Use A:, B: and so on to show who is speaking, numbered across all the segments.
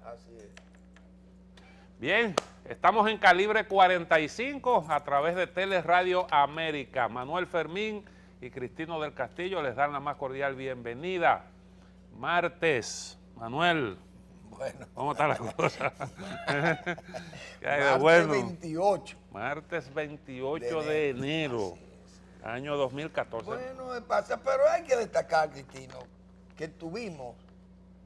A: Así es.
B: Bien, estamos en Calibre 45 a través de Teleradio América. Manuel Fermín y Cristino del Castillo les dan la más cordial bienvenida. Martes, Manuel,
A: Bueno.
B: ¿cómo está la cosa? ¿Qué hay de
A: Martes
B: bueno?
A: 28.
B: Martes 28 de enero, año 2014.
A: Bueno, pasa, pero hay que destacar, Cristino, que tuvimos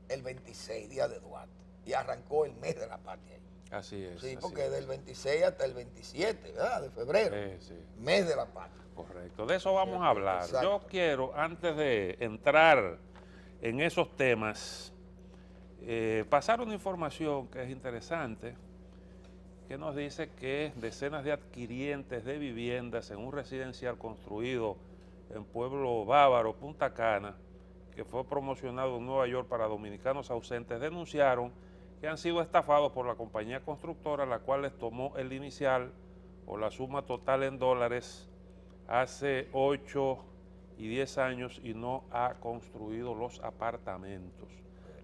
A: el 26, día de Duarte, y arrancó el mes de la patria.
B: Así es.
A: Sí,
B: así
A: porque
B: es.
A: del 26 hasta el 27, ¿verdad? De febrero,
B: Sí.
A: mes de la patria.
B: Correcto, de eso vamos a hablar.
A: Exacto.
B: Yo quiero, antes de entrar en esos temas, pasar una información que es interesante, que nos dice que decenas de adquirientes de viviendas en un residencial construido en Pueblo Bávaro, Punta Cana, que fue promocionado en Nueva York para dominicanos ausentes, denunciaron que han sido estafados por la compañía constructora, la cual les tomó el inicial o la suma total en dólares hace 8 y 10 años y no ha construido los apartamentos.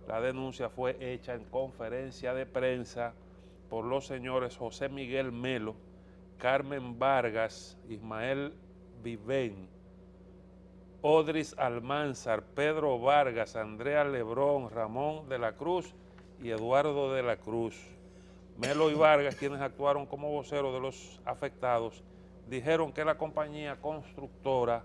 B: La denuncia fue hecha en conferencia de prensa por los señores José Miguel Melo, Carmen Vargas, Ismael Vivén, Odris Almanzar, Pedro Vargas, Andrea Lebrón, Ramón de la Cruz y Eduardo de la Cruz. Melo y Vargas, quienes actuaron como voceros de los afectados, dijeron que la compañía constructora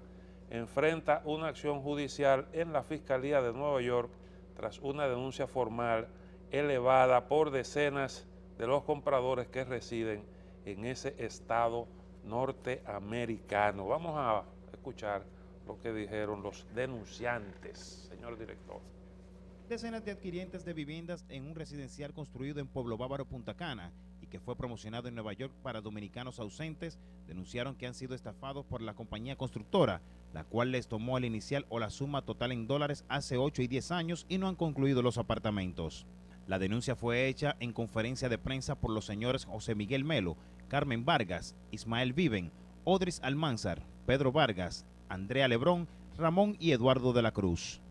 B: enfrenta una acción judicial en la Fiscalía de Nueva York tras una denuncia formal elevada por decenas de los compradores que residen en ese estado norteamericano. Vamos a escuchar lo que dijeron los denunciantes, señor director.
C: Decenas de adquirientes de viviendas en un residencial construido en Pueblo Bávaro, Punta Cana, y que fue promocionado en Nueva York para dominicanos ausentes, denunciaron que han sido estafados por la compañía constructora, la cual les tomó el inicial o la suma total en dólares hace 8 y 10 años y no han concluido los apartamentos. La denuncia fue hecha en conferencia de prensa por los señores José Miguel Melo, Carmen Vargas, Ismael Viven, Odris Almanzar, Pedro Vargas, Andrea Lebrón, Ramón y Eduardo de la Cruz.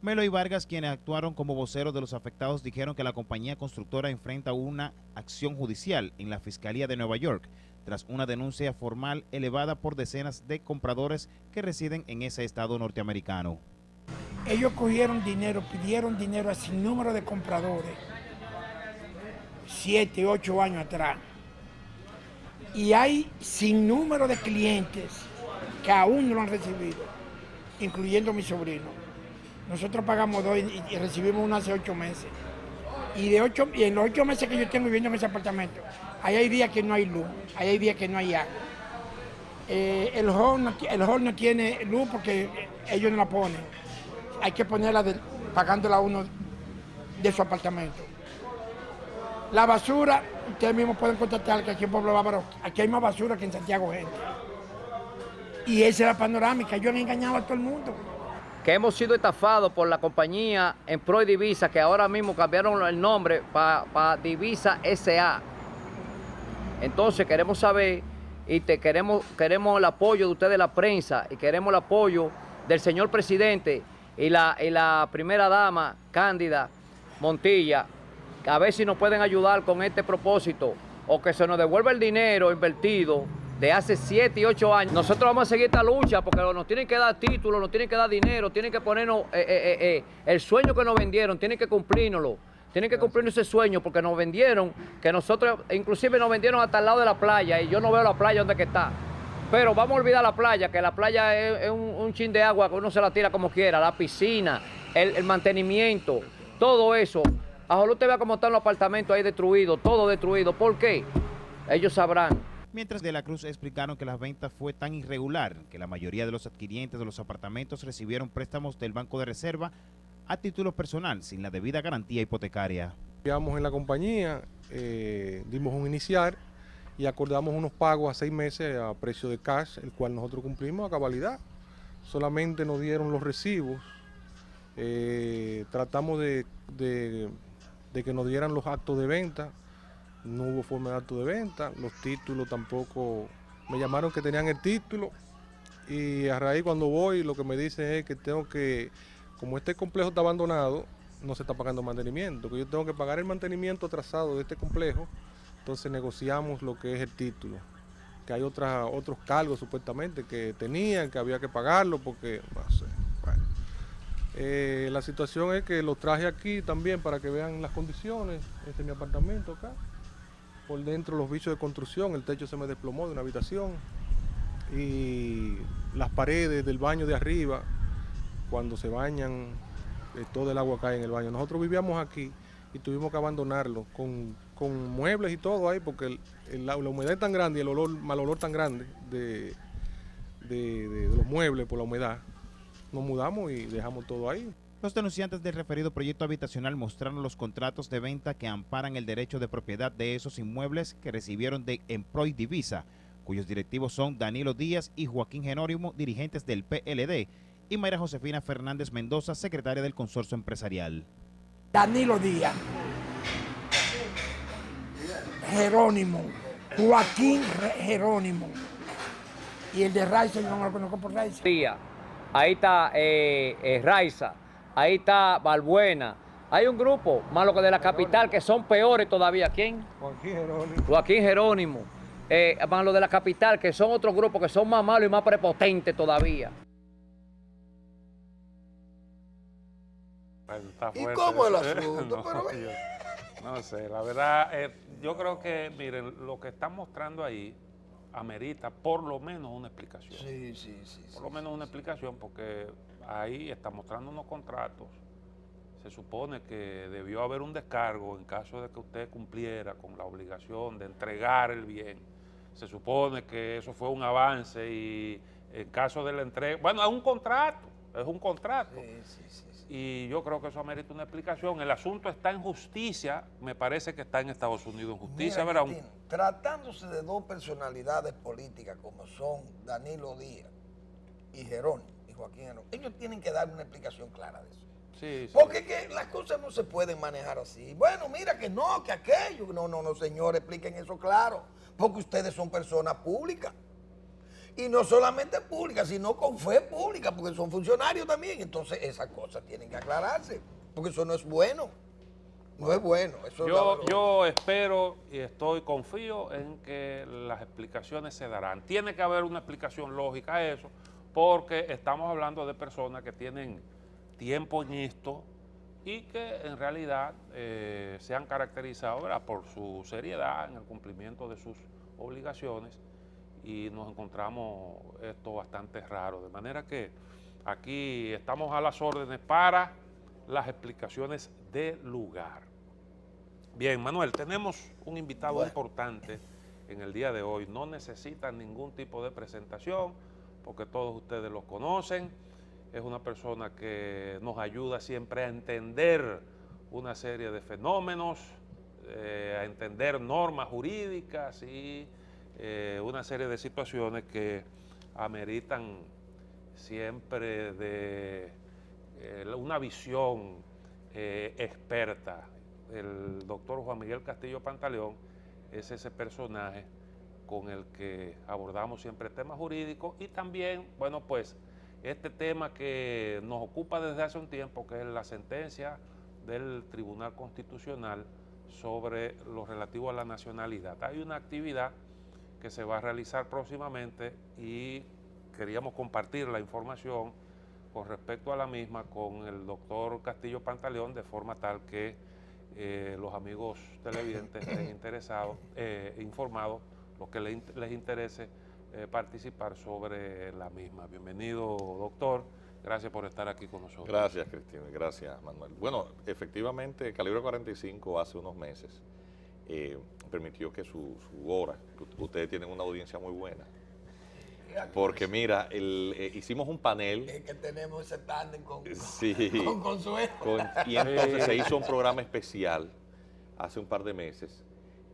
C: Melo y Vargas, quienes actuaron como voceros de los afectados, dijeron que la compañía constructora enfrenta una acción judicial en la Fiscalía de Nueva York tras una denuncia formal elevada por decenas de compradores que residen en ese estado norteamericano.
D: Ellos cogieron dinero, pidieron dinero a sin número de compradores, 7, 8 años atrás. Y hay sin número de clientes que aún no lo han recibido, incluyendo mi sobrino. Nosotros pagamos 2 y recibimos uno hace 8 meses. Y en los 8 meses que yo tengo viviendo en ese apartamento, ahí hay días que no hay luz, ahí hay días que no hay agua. El hall no tiene luz porque ellos no la ponen. Hay que ponerla pagándola a uno de su apartamento. La basura, ustedes mismos pueden contactar que aquí en Pueblo Bávaro, aquí hay más basura que en Santiago, gente. Y esa es la panorámica, ellos han engañado a todo el mundo.
E: Que hemos sido estafados por la compañía Empro y Divisa, que ahora mismo cambiaron el nombre para Divisa S.A. Entonces queremos saber y queremos el apoyo de ustedes, la prensa, y queremos el apoyo del señor presidente y la primera dama, Cándida Montilla, a ver si nos pueden ayudar con este propósito, o que se nos devuelva el dinero invertido de hace 7 y 8 años. Nosotros vamos a seguir esta lucha porque nos tienen que dar títulos, nos tienen que dar dinero, tienen que ponernos el sueño que nos vendieron, tienen que cumplírnoslo. Tienen que cumplir ese sueño porque nos vendieron, que nosotros, inclusive nos vendieron hasta el lado de la playa y yo no veo la playa donde que está. Pero vamos a olvidar la playa, que la playa es un chin de agua que uno se la tira como quiera, la piscina, el mantenimiento, todo eso. Ojalá usted vea cómo están los apartamentos ahí destruidos, todo destruido. ¿Por qué? Ellos sabrán.
C: Mientras de la Cruz explicaron que la venta fue tan irregular que la mayoría de los adquirientes de los apartamentos recibieron préstamos del Banco de Reserva a título personal sin la debida garantía hipotecaria.
F: Confiamos en la compañía, dimos un inicial y acordamos unos pagos a 6 meses a precio de cash, el cual nosotros cumplimos a cabalidad. Solamente nos dieron los recibos, tratamos de que nos dieran los actos de venta. No hubo forma de acto de venta, los títulos tampoco, me llamaron que tenían el título y a raíz cuando voy lo que me dicen es que tengo que, como este complejo está abandonado, no se está pagando mantenimiento, que yo tengo que pagar el mantenimiento atrasado de este complejo, entonces negociamos lo que es el título, que hay otros cargos supuestamente que tenían, que había que pagarlo porque, no sé, bueno. La situación es que los traje aquí también para que vean las condiciones. Este es mi apartamento acá. Por dentro los vicios de construcción, el techo se me desplomó de una habitación y las paredes del baño de arriba, cuando se bañan, todo el agua cae en el baño. Nosotros vivíamos aquí y tuvimos que abandonarlo con muebles y todo ahí porque la humedad es tan grande y el mal olor tan grande de los muebles por la humedad. Nos mudamos y dejamos todo ahí.
C: Los denunciantes del referido proyecto habitacional mostraron los contratos de venta que amparan el derecho de propiedad de esos inmuebles que recibieron de Emproy Divisa, cuyos directivos son Danilo Díaz y Joaquín Jerónimo, dirigentes del PLD, y Mayra Josefina Fernández Mendoza, secretaria del consorcio empresarial.
D: Danilo Díaz, Jerónimo, Joaquín Jerónimo, y el de Raiza, yo no lo conozco por Raiza.
E: Ahí está Raiza, ahí está Balbuena. Hay un grupo, más lo que de la capital, que son peores todavía. ¿Quién?
F: Joaquín Jerónimo.
E: Joaquín Jerónimo. Más lo de la capital, que son otros grupos que son más malos y más prepotentes todavía.
B: Bueno, está
A: ¿Y
B: fuerte.
A: cómo el asunto?
B: No,
A: Pero,
B: no sé, la verdad, yo creo que, miren, lo que están mostrando ahí amerita por lo menos una explicación.
A: sí.
B: Por lo menos una explicación, porque ahí está mostrando unos contratos. Se supone que debió haber un descargo en caso de que usted cumpliera con la obligación de entregar el bien. Se supone que eso fue un avance y en caso de la entrega, bueno, es un contrato.
A: Sí.
B: Y yo creo que eso amerita una explicación. El asunto está en justicia, me parece que está en Estados Unidos en justicia.
A: Mira,
B: ¿Verdad?
A: Cristina, tratándose de dos personalidades políticas como son Danilo Díaz y Jerónimo y Joaquín Jerónimo, ellos tienen que dar una explicación clara de eso.
B: Sí.
A: Porque que las cosas no se pueden manejar así. Bueno, mira que no, que aquello. No, señor, expliquen eso claro. Porque ustedes son personas públicas. Y no solamente públicas, sino con fe pública, porque son funcionarios también. Entonces esas cosas tienen que aclararse, porque eso no es bueno. No es bueno. Eso
B: Yo espero y confío en que las explicaciones se darán. Tiene que haber una explicación lógica a eso, porque estamos hablando de personas que tienen tiempo en esto y que en realidad se han caracterizado, ¿verdad?, por su seriedad en el cumplimiento de sus obligaciones, y nos encontramos esto bastante raro. De manera que aquí estamos a las órdenes para las explicaciones de lugar. Bien, Manuel, tenemos un invitado importante en el día de hoy. No necesitan ningún tipo de presentación porque todos ustedes lo conocen. Es una persona que nos ayuda siempre a entender una serie de fenómenos, a entender normas jurídicas y una serie de situaciones que ameritan siempre de una visión experta. El doctor Juan Miguel Castillo Pantaleón es ese personaje con el que abordamos siempre temas jurídicos y también, bueno, pues este tema que nos ocupa desde hace un tiempo, que es la sentencia del Tribunal Constitucional sobre lo relativo a la nacionalidad. Hay una actividad que se va a realizar próximamente y queríamos compartir la información con respecto a la misma con el doctor Castillo Pantaleón, de forma tal que los amigos televidentes estén interesados, informados, los que les interese participar sobre la misma. Bienvenido, doctor. Gracias por estar aquí con nosotros.
G: Gracias, Cristina. Gracias, Manuel. Bueno, efectivamente, Calibre 45 hace unos meses permitió que su hora, ustedes tienen una audiencia muy buena, porque mira, hicimos un panel.
A: Es que tenemos ese tándem con
G: Consuelo. Y entonces se hizo un programa especial hace un par de meses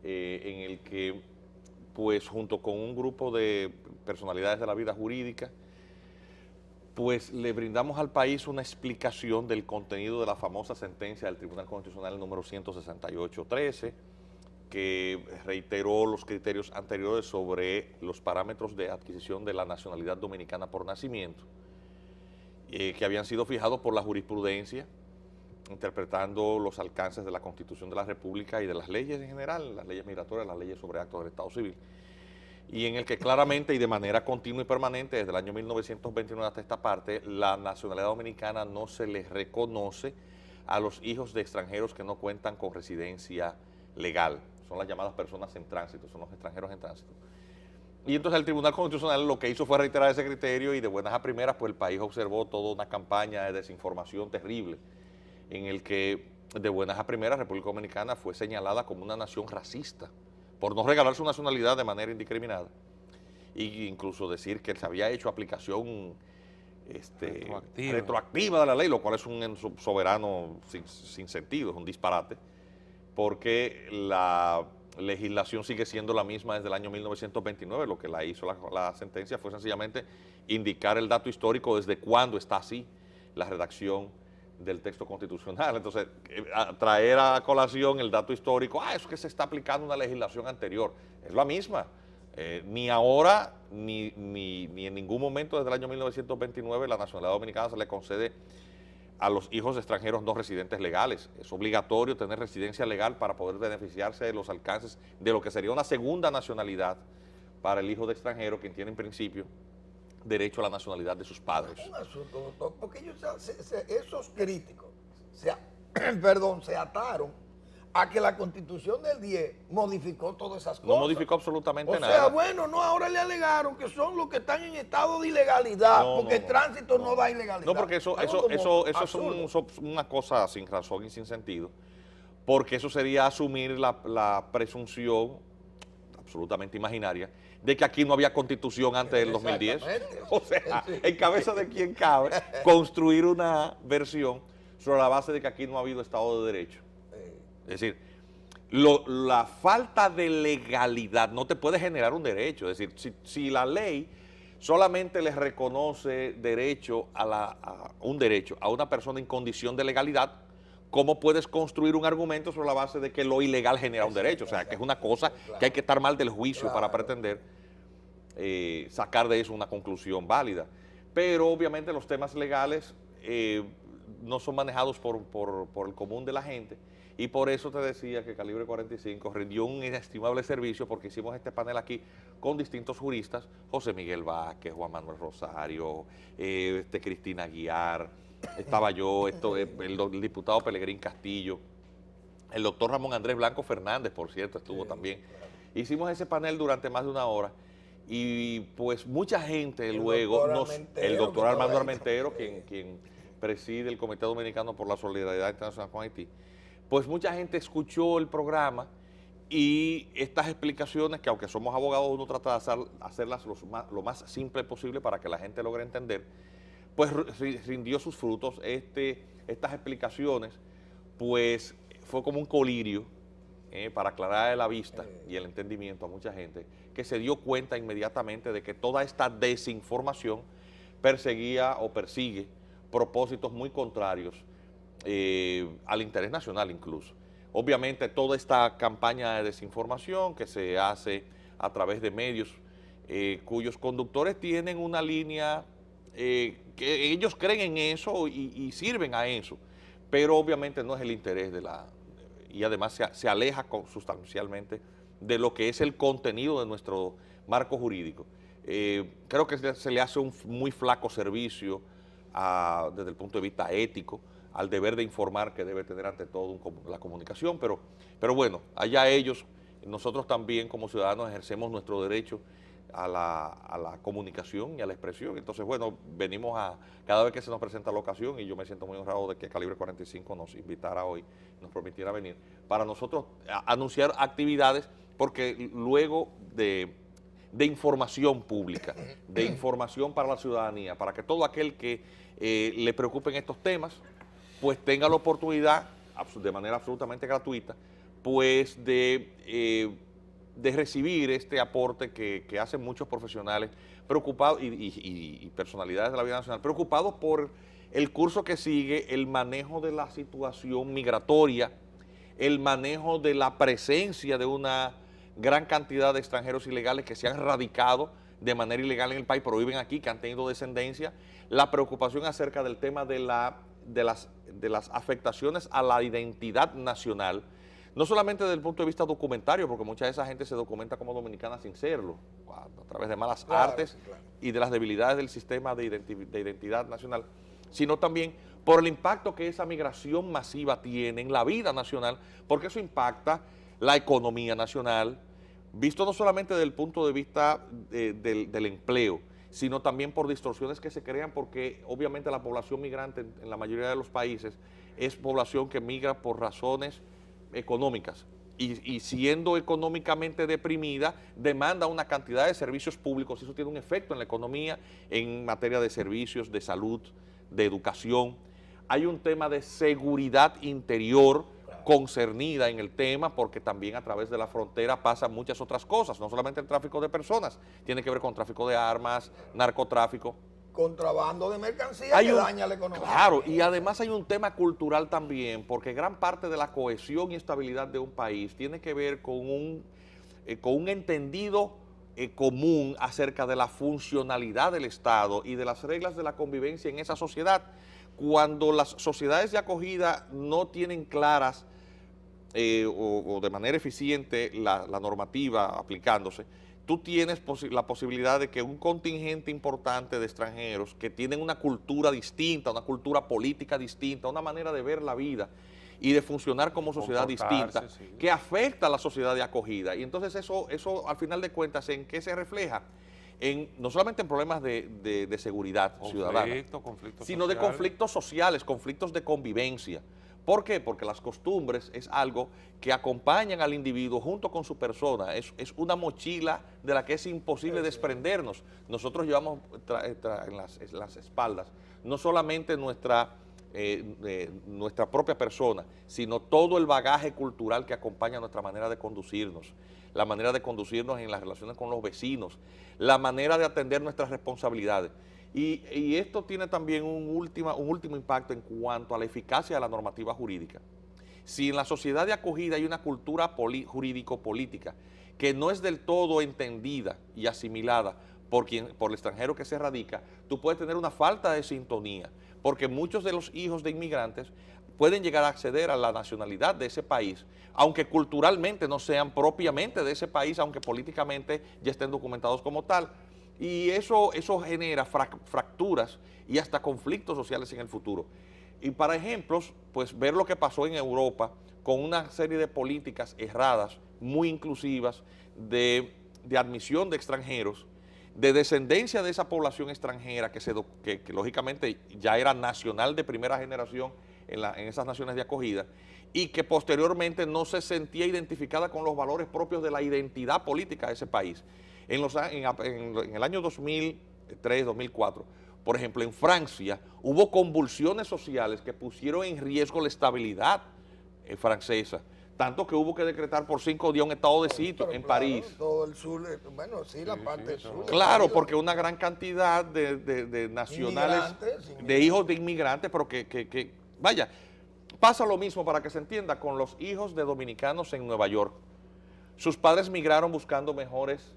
G: en el que, pues, junto con un grupo de personalidades de la vida jurídica, pues le brindamos al país una explicación del contenido de la famosa sentencia del Tribunal Constitucional número 168-13, que reiteró los criterios anteriores sobre los parámetros de adquisición de la nacionalidad dominicana por nacimiento, que habían sido fijados por la jurisprudencia interpretando los alcances de la Constitución de la República y de las leyes en general, las leyes migratorias, las leyes sobre actos del Estado Civil, y en el que claramente y de manera continua y permanente desde el año 1929 hasta esta parte, la nacionalidad dominicana no se les reconoce a los hijos de extranjeros que no cuentan con residencia legal. Son las llamadas personas en tránsito, son los extranjeros en tránsito. Y entonces el Tribunal Constitucional lo que hizo fue reiterar ese criterio y de buenas a primeras pues el país observó toda una campaña de desinformación terrible en el que de buenas a primeras República Dominicana fue señalada como una nación racista por no regalar su nacionalidad de manera indiscriminada e incluso decir que se había hecho aplicación retroactiva de la ley, lo cual es un soberano sin sentido, es un disparate, porque la legislación sigue siendo la misma desde el año 1929, lo que la hizo la sentencia fue sencillamente indicar el dato histórico desde cuándo está así la redacción del texto constitucional. Entonces, traer a colación el dato histórico, es que se está aplicando una legislación anterior, es la misma. Ni ahora, ni en ningún momento desde el año 1929 la nacionalidad dominicana se le concede a los hijos de extranjeros no residentes legales. Es obligatorio tener residencia legal para poder beneficiarse de los alcances de lo que sería una segunda nacionalidad para el hijo de extranjero, quien tiene en principio derecho a la nacionalidad de sus padres.
A: Un asunto, doctor, porque ellos, esos críticos se ataron a que la Constitución del 10 modificó todas esas cosas.
G: No modificó absolutamente nada.
A: O sea, bueno, no, ahora le alegaron que son los que están en estado de ilegalidad, porque el tránsito no da ilegalidad.
G: No, porque eso es una cosa sin razón y sin sentido, porque eso sería asumir la presunción absolutamente imaginaria de que aquí no había Constitución antes del 2010. O sea, en cabeza de quien cabe construir una versión sobre la base de que aquí no ha habido Estado de Derecho. Es decir, la falta de legalidad no te puede generar un derecho. Es decir, si la ley solamente le reconoce derecho un derecho a una persona en condición de legalidad, ¿cómo puedes construir un argumento sobre la base de que lo ilegal genera un derecho? O sea, que es una cosa que hay que estar mal del juicio para pretender sacar de eso una conclusión válida. Pero obviamente los temas legales no son manejados por el común de la gente. Y por eso te decía que Calibre 45 rindió un inestimable servicio, porque hicimos este panel aquí con distintos juristas, José Miguel Vázquez, Juan Manuel Rosario, Cristina Aguiar, estaba yo, el diputado Pelegrín Castillo, el doctor Ramón Andrés Blanco Fernández, por cierto, estuvo también. Hicimos ese panel durante más de una hora y pues mucha gente el doctor Armando Armentero, quien preside el Comité Dominicano por la Solidaridad Internacional con Haití, pues mucha gente escuchó el programa y estas explicaciones, que aunque somos abogados uno trata de hacerlas lo más simple posible para que la gente logre entender, pues rindió sus frutos. Estas explicaciones pues fue como un colirio para aclarar la vista y el entendimiento a mucha gente que se dio cuenta inmediatamente de que toda esta desinformación perseguía o persigue propósitos muy contrarios al interés nacional incluso. Obviamente toda esta campaña de desinformación que se hace a través de medios cuyos conductores tienen una línea que ellos creen en eso y sirven a eso, pero obviamente no es el interés y además se aleja sustancialmente de lo que es el contenido de nuestro marco jurídico. Creo que se le hace un muy flaco servicio desde el punto de vista ético al deber de informar que debe tener ante todo la comunicación, pero bueno, allá ellos. Nosotros también como ciudadanos ejercemos nuestro derecho a la comunicación y a la expresión. Entonces, bueno, venimos cada vez que se nos presenta la ocasión, y yo me siento muy honrado de que Calibre 45 nos invitara hoy, nos permitiera venir, para nosotros anunciar actividades, porque luego de información pública, de información para la ciudadanía, para que todo aquel que le preocupen estos temas, pues tenga la oportunidad, de manera absolutamente gratuita, pues de recibir este aporte que hacen muchos profesionales preocupados y personalidades de la vida nacional, preocupados por el curso que sigue, el manejo de la situación migratoria, el manejo de la presencia de una gran cantidad de extranjeros ilegales que se han radicado de manera ilegal en el país, pero viven aquí, que han tenido descendencia, la preocupación acerca del tema de las afectaciones a la identidad nacional, no solamente desde el punto de vista documentario, porque mucha de esa gente se documenta como dominicana sin serlo, a través de malas artes y de las debilidades del sistema de identidad nacional, sino también por el impacto que esa migración masiva tiene en la vida nacional, porque eso impacta la economía nacional, visto no solamente desde el punto de vista del empleo, sino también por distorsiones que se crean, porque obviamente la población migrante en la mayoría de los países es población que migra por razones económicas, y siendo económicamente deprimida, demanda una cantidad de servicios públicos, y eso tiene un efecto en la economía en materia de servicios, de salud, de educación. Hay un tema de seguridad interior concernida en el tema, porque también a través de la frontera pasan muchas otras cosas, no solamente el tráfico de personas, tiene que ver con tráfico de armas, narcotráfico.
A: Contrabando de mercancías que daña la economía.
G: Claro, y además hay un tema cultural también, porque gran parte de la cohesión y estabilidad de un país tiene que ver con un entendido común acerca de la funcionalidad del Estado y de las reglas de la convivencia en esa sociedad. Cuando las sociedades de acogida no tienen claras o de manera eficiente la normativa aplicándose, tú tienes la posibilidad de que un contingente importante de extranjeros que tienen una cultura distinta, una cultura política distinta, una manera de ver la vida y de funcionar como sociedad distinta, que afecta a la sociedad de acogida. Y entonces eso al final de cuentas, ¿en qué se refleja? No solamente en problemas de seguridad ciudadana, sino de conflictos sociales, conflictos de convivencia. ¿Por qué? Porque las costumbres es algo que acompañan al individuo junto con su persona, es una mochila de la que es imposible desprendernos. Nosotros llevamos en las espaldas no solamente nuestra propia persona, sino todo el bagaje cultural que acompaña nuestra manera de conducirnos, la manera de conducirnos en las relaciones con los vecinos, la manera de atender nuestras responsabilidades. Y esto tiene también un último impacto en cuanto a la eficacia de la normativa jurídica. Si en la sociedad de acogida hay una cultura jurídico-política que no es del todo entendida y asimilada por el extranjero que se radica, tú puedes tener una falta de sintonía, porque muchos de los hijos de inmigrantes pueden llegar a acceder a la nacionalidad de ese país, aunque culturalmente no sean propiamente de ese país, aunque políticamente ya estén documentados como tal. Y eso genera fracturas y hasta conflictos sociales en el futuro. Y para ejemplos, pues ver lo que pasó en Europa con una serie de políticas erradas, muy inclusivas, de admisión de extranjeros, de descendencia de esa población extranjera que lógicamente ya era nacional de primera generación en esas naciones de acogida, y que posteriormente no se sentía identificada con los valores propios de la identidad política de ese país. En el año 2003, 2004, por ejemplo, en Francia hubo convulsiones sociales que pusieron en riesgo la estabilidad francesa, tanto que hubo que decretar por 5 días un estado de sitio en París.
A: Todo el sur, bueno, sí, la parte sur.
G: Claro, porque una gran cantidad de nacionales, de hijos de inmigrantes, pero vaya, pasa lo mismo, para que se entienda, con los hijos de dominicanos en Nueva York. Sus padres migraron buscando mejores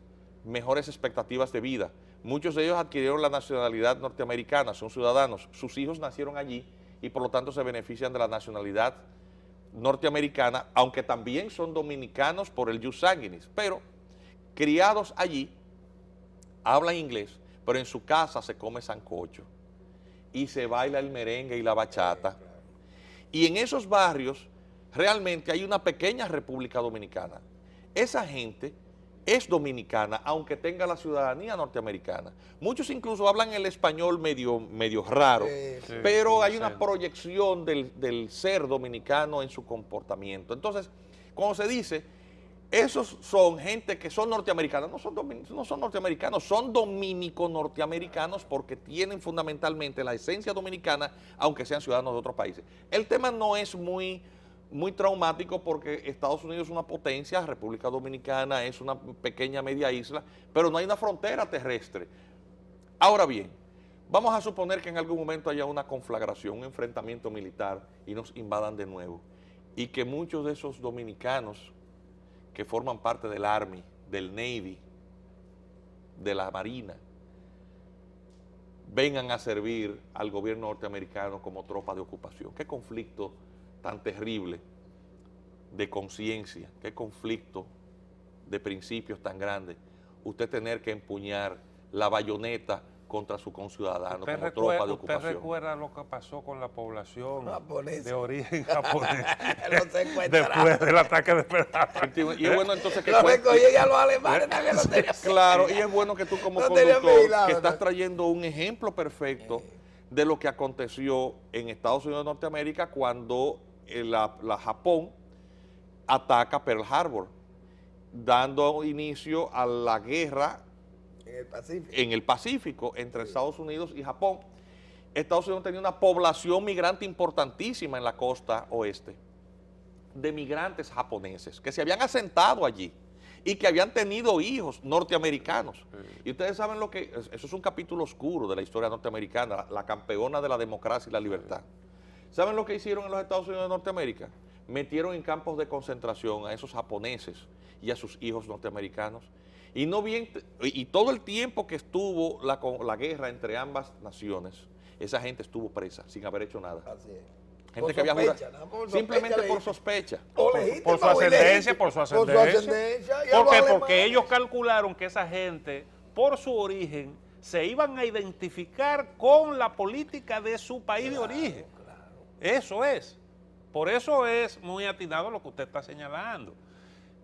G: expectativas de vida. Muchos de ellos adquirieron la nacionalidad norteamericana, son ciudadanos. Sus hijos nacieron allí y por lo tanto se benefician de la nacionalidad norteamericana, aunque también son dominicanos por el jus sanguinis, pero criados allí, hablan inglés, pero en su casa se come sancocho y se baila el merengue y la bachata. Y en esos barrios realmente hay una pequeña República Dominicana. Esa gente es dominicana, aunque tenga la ciudadanía norteamericana. Muchos incluso hablan el español medio raro, pero hay una proyección del ser dominicano en su comportamiento. Entonces, cuando se dice, esos son gente que son norteamericanos, no son norteamericanos, son dominico-norteamericanos, porque tienen fundamentalmente la esencia dominicana, aunque sean ciudadanos de otros países. El tema no es muy traumático, porque Estados Unidos es una potencia, República Dominicana es una pequeña media isla, pero no hay una frontera terrestre. Ahora bien, vamos a suponer que en algún momento haya una conflagración, un enfrentamiento militar y nos invadan de nuevo, y que muchos de esos dominicanos que forman parte del Army, del Navy, de la Marina vengan a servir al gobierno norteamericano como tropa de ocupación. Qué conflicto tan terrible de conciencia, qué conflicto de principios tan grande, usted tener que empuñar la bayoneta contra su conciudadano como tropa de ocupación.
B: ¿Usted recuerda lo que pasó con la población
A: japonesa
B: de origen japonés
A: Los secuestraron.
B: después del ataque de Pearl Harbor?
G: Y es bueno entonces que
A: Lo recogían ya los alemanes también lo tenían.
G: claro, y es bueno que tú como
A: No tenía
G: conductor,
A: vigilado,
G: que
A: ¿no?
G: estás trayendo un ejemplo perfecto de lo que aconteció en Estados Unidos de Norteamérica cuando la Japón ataca Pearl Harbor, dando inicio a la guerra
A: En el Pacífico.
G: entre Estados Unidos y Japón. Estados Unidos tenía una población migrante importantísima en la costa oeste, de migrantes japoneses que se habían asentado allí y que habían tenido hijos norteamericanos. Y ustedes saben lo que, eso es un capítulo oscuro de la historia norteamericana, la campeona de la democracia y la libertad. ¿Saben lo que hicieron en los Estados Unidos de Norteamérica? Metieron en campos de concentración a esos japoneses y a sus hijos norteamericanos. Y todo el tiempo que estuvo la guerra entre ambas naciones, esa gente estuvo presa sin haber hecho nada.
A: Así es.
G: Gente
A: Por
G: que había jurado,
A: sospecha, ¿no? Por
G: simplemente
A: sospecha
G: por sospecha.
A: O
B: Por
A: legítima
B: su
A: o
B: ascendencia,
A: ilegítima.
B: por su
A: Por su
B: ascendencia.
A: ascendencia. y a
B: ¿Por
A: los
B: qué?
A: alemanes.
B: Porque ellos calcularon que esa gente, por su origen, se iban a identificar con la política de su país de origen. Eso es. Por eso es muy atinado lo que usted está señalando.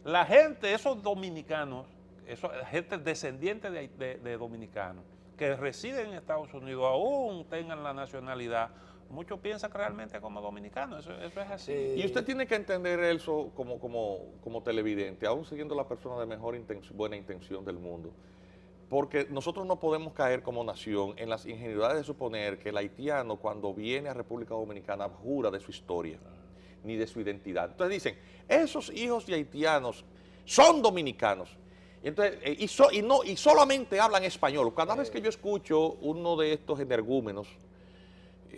B: La gente, esos dominicanos, gente descendiente de dominicanos, que residen en Estados Unidos, aún tengan la nacionalidad, muchos piensan realmente como dominicanos, eso es así.
G: Y usted tiene que entender eso como televidente, aún siguiendo la persona de mejor buena intención del mundo. Porque nosotros no podemos caer como nación en las ingenuidades de suponer que el haitiano cuando viene a República Dominicana jura de su historia, ni de su identidad. Entonces dicen, esos hijos de haitianos son dominicanos. Y, entonces, y solamente hablan español. Cada vez que yo escucho uno de estos energúmenos,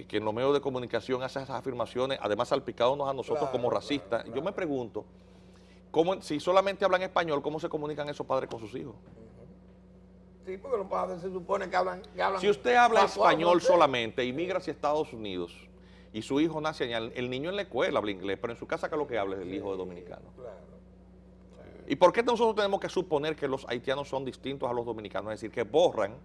G: que en los medios de comunicación hace esas afirmaciones, además salpicándonos a nosotros como racistas, yo me pregunto, si solamente hablan español, ¿cómo se comunican esos padres con sus hijos?
A: Sí, porque los padres se supone que hablan
G: si usted habla
A: patuá,
G: español
A: francés.
G: solamente y migra hacia Estados Unidos y su hijo nace allá, el niño en la escuela habla inglés, pero en su casa, ¿qué es lo que habla? Es el hijo de dominicano.
A: Claro.
G: ¿Y por qué nosotros tenemos que suponer que los haitianos son distintos a los dominicanos? Es decir, que borran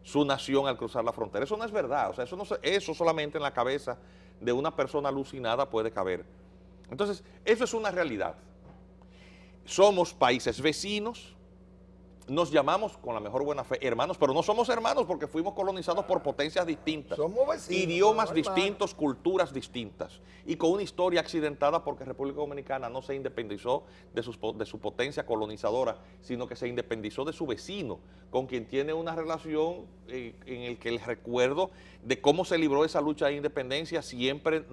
G: su nación al cruzar la frontera. Eso no es verdad. O sea, eso solamente en la cabeza de una persona alucinada puede caber. Entonces, eso es una realidad. Somos países vecinos, nos llamamos con la mejor buena fe hermanos, pero no somos hermanos porque fuimos colonizados por potencias distintas,
A: Somos vecinos,
G: idiomas
A: somos hermanos.
G: distintos, culturas distintas y con una historia accidentada porque República Dominicana no se independizó de su potencia colonizadora, sino que se independizó de su vecino, con quien tiene una relación en el que el recuerdo de cómo se libró esa lucha de independencia siempre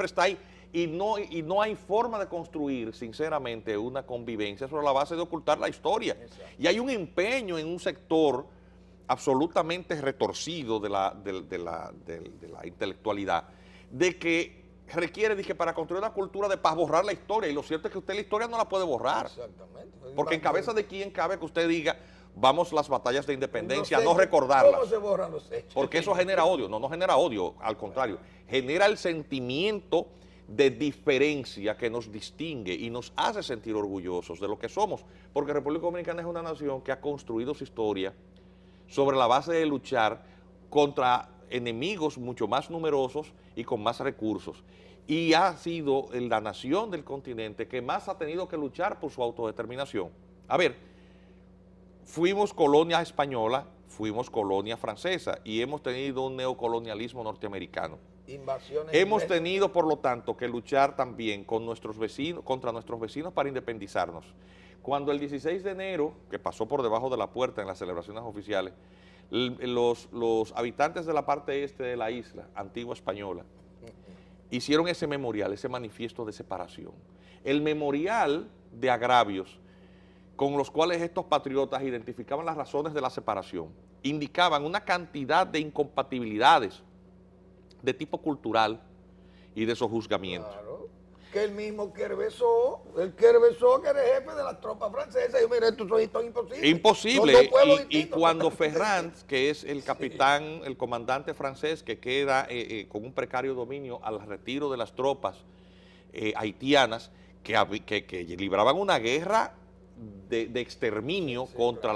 G: está ahí. Y no hay forma de construir, sinceramente, una convivencia sobre la base de ocultar la historia. Exacto. Y hay un empeño en un sector absolutamente retorcido de la intelectualidad, de que requiere, dije, para construir una cultura de paz, borrar la historia. Y lo cierto es que usted la historia no la puede borrar. Exactamente. Porque en cabeza de quién cabe que usted diga, vamos las batallas de independencia, no recordarlas.
A: ¿Cómo se borran los hechos?
G: Porque eso genera odio. No genera odio, al contrario. Genera el sentimiento de diferencia que nos distingue y nos hace sentir orgullosos de lo que somos, porque República Dominicana es una nación que ha construido su historia sobre la base de luchar contra enemigos mucho más numerosos y con más recursos, y ha sido la nación del continente que más ha tenido que luchar por su autodeterminación. A ver, fuimos colonia española, fuimos colonia francesa y hemos tenido un neocolonialismo norteamericano. Hemos tenido, por lo tanto, que luchar también con nuestros vecinos, contra nuestros vecinos para independizarnos. Cuando el 16 de enero, que pasó por debajo de la puerta en las celebraciones oficiales, los habitantes de la parte este de la isla, antigua española, hicieron ese memorial, ese manifiesto de separación. El memorial de agravios con los cuales estos patriotas identificaban las razones de la separación, indicaban una cantidad de incompatibilidades de tipo cultural y de sojuzgamiento.
A: Claro. que el mismo Kerbesó, que era el jefe de las tropas francesas, y mira, esto es imposible.
G: Imposible.
A: Son dos pueblos
G: Y
A: distintos.
G: cuando Ferrand, que es el capitán, el comandante francés que queda con un precario dominio al retiro de las tropas haitianas, que libraban una guerra de exterminio contra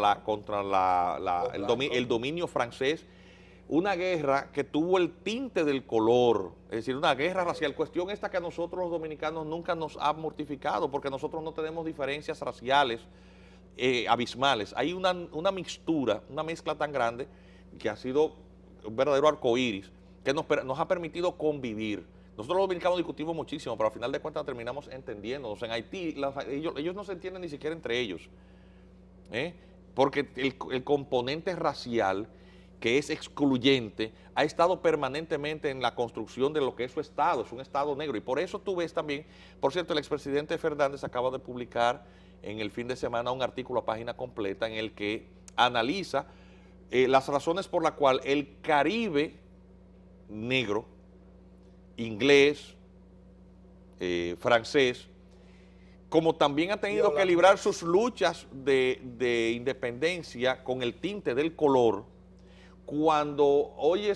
G: el dominio francés, una guerra que tuvo el tinte del color, es decir, una guerra racial. Cuestión esta que a nosotros los dominicanos nunca nos ha mortificado, porque nosotros no tenemos diferencias raciales abismales. Hay una mixtura, una mezcla tan grande que ha sido un verdadero arcoíris, que nos ha permitido convivir. Nosotros los dominicanos discutimos muchísimo, pero al final de cuentas terminamos entendiéndonos. En Haití, ellos no se entienden ni siquiera entre ellos, porque el componente racial, que es excluyente, ha estado permanentemente en la construcción de lo que es su Estado, es un Estado negro. Y por eso tú ves también, por cierto, el expresidente Fernández acaba de publicar en el fin de semana un artículo a página completa en el que analiza las razones por las cuales el Caribe negro, inglés, francés, como también ha tenido que librar sus luchas de independencia con el tinte del color. Cuando oye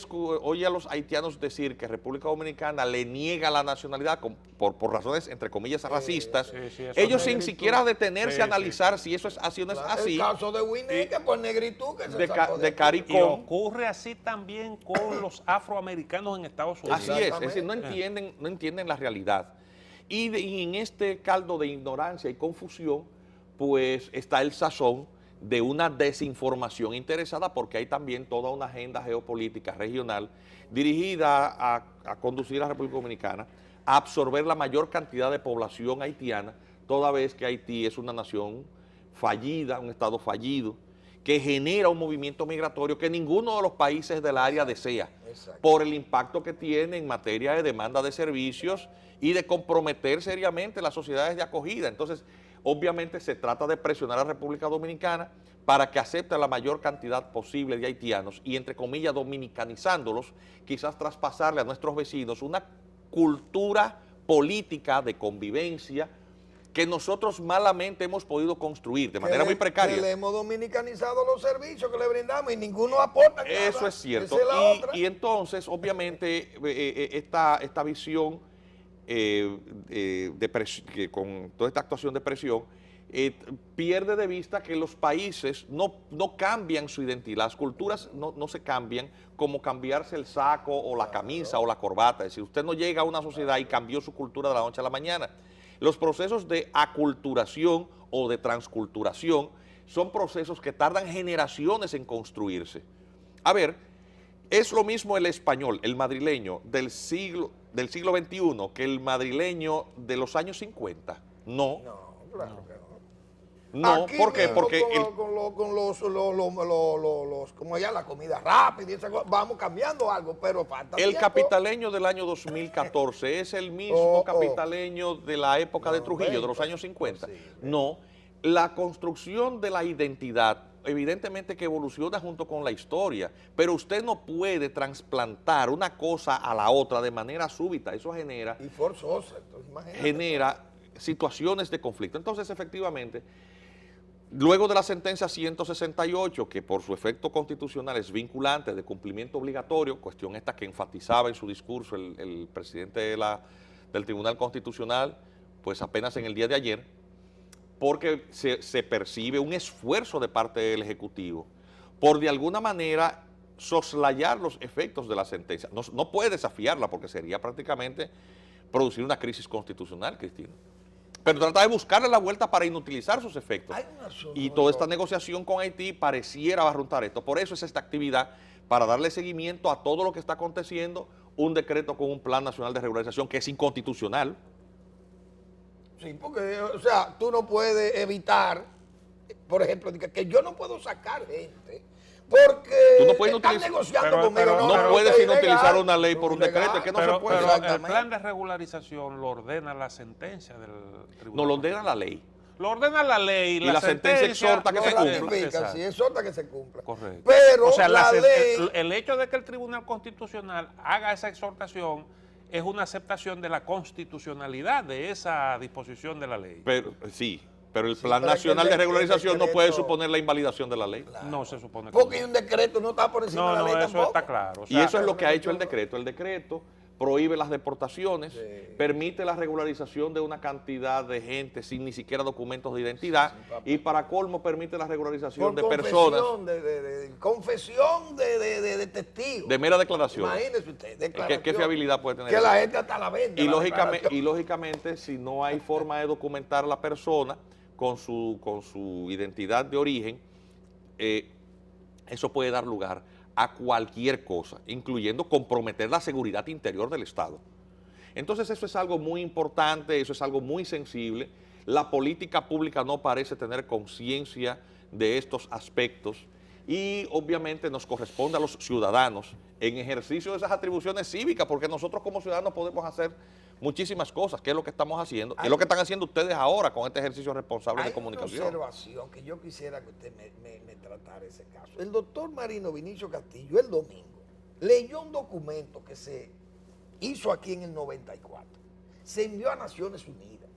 G: a los haitianos decir que República Dominicana le niega la nacionalidad por razones, entre comillas, racistas, ellos sin siquiera detenerse a analizar si eso es así o no es así.
A: El caso de Winnie, que por negritud que se
G: de CARICOM.
B: Y ocurre así también con los afroamericanos en Estados Unidos.
G: Así es decir, no entienden la realidad. Y en este caldo de ignorancia y confusión, pues está el sazón de una desinformación interesada, porque hay también toda una agenda geopolítica regional dirigida a conducir a la República Dominicana a absorber la mayor cantidad de población haitiana, toda vez que Haití es una nación fallida, un Estado fallido, que genera un movimiento migratorio que ninguno de los países del área desea, por el impacto que tiene en materia de demanda de servicios y de comprometer seriamente las sociedades de acogida. Entonces, obviamente se trata de presionar a la República Dominicana para que acepte la mayor cantidad posible de haitianos y, entre comillas, dominicanizándolos, quizás traspasarle a nuestros vecinos una cultura política de convivencia que nosotros malamente hemos podido construir de manera muy precaria.
A: Que le hemos dominicanizado los servicios que le brindamos y ninguno aporta nada.
G: Eso es cierto. Y entonces, obviamente, esta visión con toda esta actuación de presión, pierde de vista que los países no cambian su identidad, las culturas no se cambian como cambiarse el saco o la camisa o la corbata. Es decir, usted no llega a una sociedad y cambió su cultura de la noche a la mañana. Los procesos de aculturación o de transculturación son procesos que tardan generaciones en construirse. A ver, es lo mismo el español, el madrileño del siglo XXI que el madrileño de los años 50. No.
A: No, claro que no.
G: No,
A: Aquí
G: ¿por qué?
A: mismo
G: Porque
A: con los como ya la comida rápida y esa cosa, vamos cambiando algo, pero falta
G: el
A: tiempo.
G: capitaleño del año 2014 es el mismo capitaleño de la época de Trujillo, de los años 50. No, la construcción de la identidad evidentemente que evoluciona junto con la historia, pero usted no puede trasplantar una cosa a la otra de manera súbita. Eso genera
A: y forzosa, entonces, imagínate.
G: Genera situaciones de conflicto. Entonces, efectivamente, luego de la sentencia 168, que por su efecto constitucional es vinculante de cumplimiento obligatorio, cuestión esta que enfatizaba en su discurso el presidente del Tribunal Constitucional, pues apenas en el día de ayer, porque se percibe un esfuerzo de parte del Ejecutivo por de alguna manera soslayar los efectos de la sentencia. No puede desafiarla porque sería prácticamente producir una crisis constitucional, Cristina. Pero trata de buscarle la vuelta para inutilizar sus efectos. Y toda esta negociación con Haití pareciera barruntar esto. Por eso es esta actividad, para darle seguimiento a todo lo que está aconteciendo, un decreto con un plan nacional de regularización que es inconstitucional.
A: Sí, porque, o sea, tú no puedes evitar, por ejemplo, que yo no puedo sacar gente porque
G: tú no puedes
A: están negociando conmigo.
G: No puedes inutilizar una ley por un decreto, es que no se puede.
B: Pero el plan de regularización lo ordena la sentencia del tribunal.
G: No, lo ordena la ley.
B: Lo ordena la ley.
G: Y la sentencia exhorta que se
A: cumpla. Sí, exhorta que se cumpla.
B: Correcto.
A: Pero
B: o sea,
A: la ley...
B: el hecho de que el Tribunal Constitucional haga esa exhortación es una aceptación de la constitucionalidad de esa disposición de la ley.
G: Pero sí, pero el
A: Sí,
G: Plan
A: pero es que
G: Nacional de
A: el
G: Regularización no
A: decreto-
G: puede suponer la invalidación de la ley.
B: No se supone que
A: Porque
B: no.
A: hay un decreto, no está por encima
B: No,
A: de la
B: no,
A: ley
B: eso
A: tampoco.
B: está claro. O
G: Y
B: sea,
G: eso es lo que ha hecho el decreto. El decreto prohíbe las deportaciones,
A: Sí.
G: permite la regularización de una cantidad de gente sin ni siquiera documentos de identidad y para colmo permite la regularización de personas
A: confesión de testigos.
G: de mera declaración.
A: Imagínese usted,
G: ¿Qué
A: declaración.
G: fiabilidad puede tener
A: Que
G: eso?
A: la gente hasta la vende.
G: Y
A: la
G: lógicamente,
A: declaración.
G: si no hay forma de documentar a la persona con su identidad de origen, eso puede dar lugar a cualquier cosa, incluyendo comprometer la seguridad interior del Estado. Entonces eso es algo muy importante, eso es algo muy sensible. La política pública no parece tener conciencia de estos aspectos y obviamente nos corresponde a los ciudadanos en ejercicio de esas atribuciones cívicas, porque nosotros como ciudadanos podemos hacer muchísimas cosas, que es lo que estamos haciendo, que es lo que están haciendo ustedes ahora con este ejercicio responsable de comunicación.
A: Hay una observación que yo quisiera que usted me tratara ese caso. El doctor Marino Vinicio Castillo el domingo leyó un documento que se hizo aquí en el 94. Se envió a Naciones Unidas.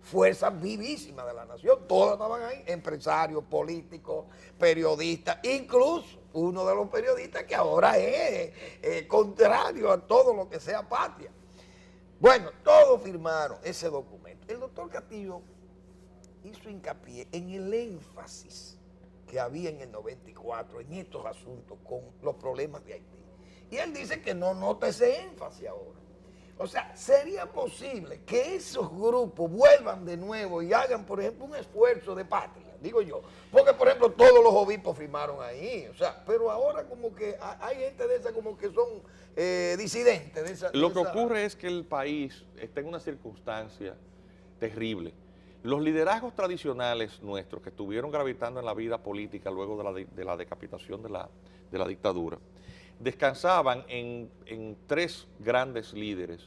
A: Fuerzas vivísimas de la nación, todas estaban ahí, empresarios, políticos, periodistas, incluso uno de los periodistas que ahora es contrario a todo lo que sea patria. Bueno, todos firmaron ese documento. El doctor Castillo hizo hincapié en el énfasis que había en el 94 en estos asuntos con los problemas de Haití. Y él dice que no nota ese énfasis ahora. O sea, ¿sería posible que esos grupos vuelvan de nuevo y hagan, por ejemplo, un esfuerzo de patria? Digo yo. Porque, por ejemplo, todos los obispos firmaron ahí. O sea, pero ahora como que hay gente de esa como que son disidentes. De esa,
G: Lo que ocurre es que el país está en una circunstancia terrible. Los liderazgos tradicionales nuestros que estuvieron gravitando en la vida política luego de la decapitación de la dictadura, descansaban en tres grandes líderes